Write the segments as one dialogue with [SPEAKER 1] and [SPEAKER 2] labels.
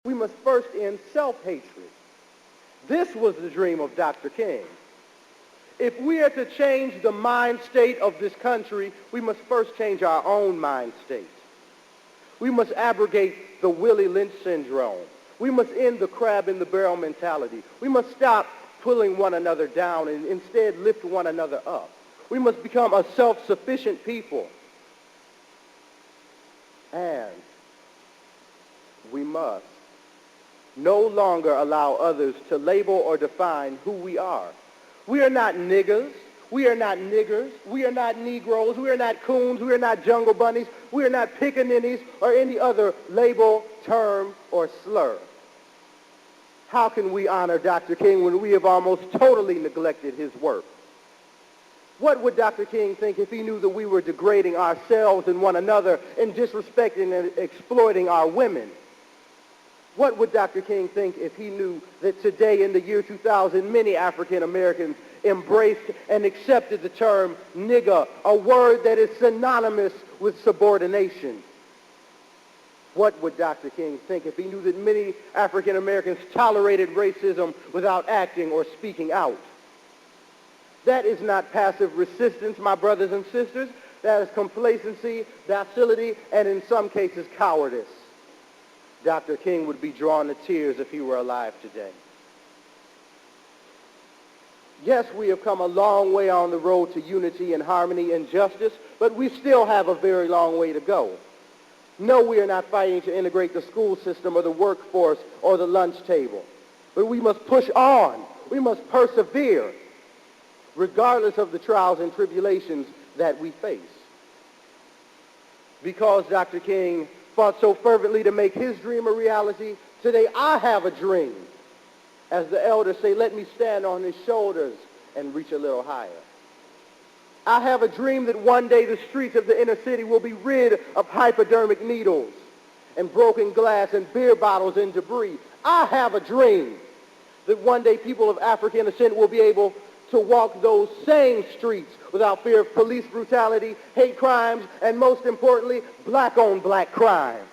[SPEAKER 1] We must first end self-hatred. This was the dream of Dr. King. If we are to change the mind state of this country, we must first change our own mind state. We must abrogate the Willie Lynch syndrome. We must end the crab in the barrel mentality. We must stop pulling one another down and instead lift one another up. We must become a self-sufficient people. And we must no longer allow others to label or define who we are. We are not niggas. We are not niggers. We are not Negroes. We are not coons. We are not jungle bunnies. We are not pickaninnies or any other label, term, or slur. How can we honor Dr. King when we have almost totally neglected his work? What would Dr. King think if he knew that we were degrading ourselves and one another and disrespecting and exploiting our women? What would Dr. King think if he knew that today in the year 2000, many African Americans embraced and accepted the term nigger, a word that is synonymous with subordination? What would Dr. King think if he knew that many African Americans tolerated racism without acting or speaking out? That is not passive resistance, my brothers and sisters. That is complacency, docility, and in some cases, cowardice. Dr. King would be drawn to tears if he were alive today. Yes, we have come a long way on the road to unity and harmony and justice, but we still have a very long way to go. No, we are not fighting to integrate the school system or the workforce or the lunch table, but we must push on. We must persevere, regardless of the trials and tribulations that we face. Because Dr. King fought so fervently to make his dream a reality, today I have a dream. As the elders say, let me stand on his shoulders and reach a little higher. I have a dream that one day the streets of the inner city will be rid of hypodermic needles and broken glass and beer bottles and debris. I have a dream that one day people of African descent will be able to walk those same streets without fear of police brutality, hate crimes, and most importantly, black-on-black crime.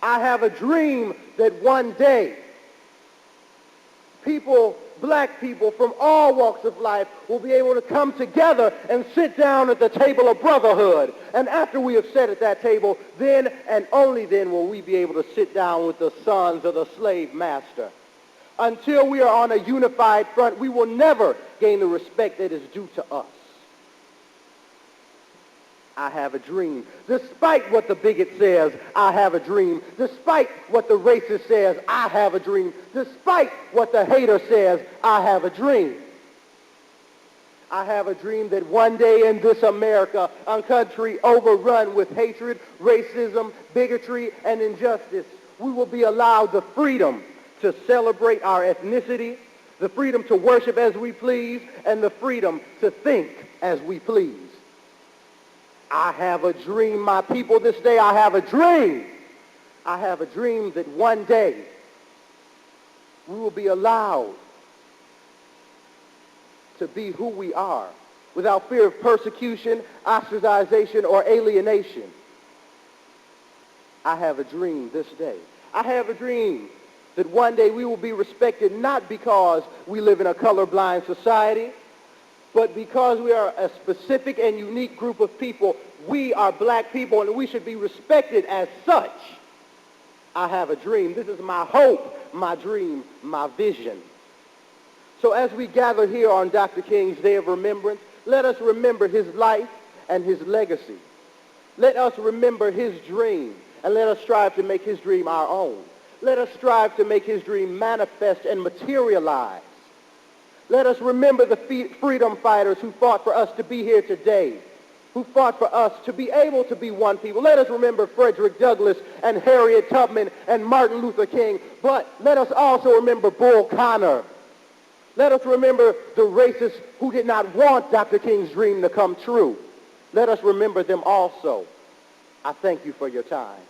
[SPEAKER 1] I have a dream that one day people, black people from all walks of life will be able to come together and sit down at the table of brotherhood. And after we have sat at that table, then and only then will we be able to sit down with the sons of the slave master. Until we are on a unified front, we will never gain the respect that is due to us. I have a dream. Despite what the bigot says, I have a dream. Despite what the racist says, I have a dream. Despite what the hater says, I have a dream. I have a dream that one day in this America, a country overrun with hatred, racism, bigotry, and injustice, we will be allowed the freedom to celebrate our ethnicity, the freedom to worship as we please, and the freedom to think as we please. I have a dream, my people, this day I have a dream. I have a dream that one day we will be allowed to be who we are without fear of persecution, ostracization, or alienation. I have a dream this day. I have a dream that one day we will be respected not because we live in a colorblind society, but because we are a specific and unique group of people. We are black people, and we should be respected as such. I have a dream. This is my hope, my dream, my vision. So as we gather here on Dr. King's Day of Remembrance, let us remember his life and his legacy. Let us remember his dream, and let us strive to make his dream our own. Let us strive to make his dream manifest and materialize. Let us remember the freedom fighters who fought for us to be here today, who fought for us to be able to be one people. Let us remember Frederick Douglass and Harriet Tubman and Martin Luther King, but let us also remember Bull Connor. Let us remember the racists who did not want Dr. King's dream to come true. Let us remember them also. I thank you for your time.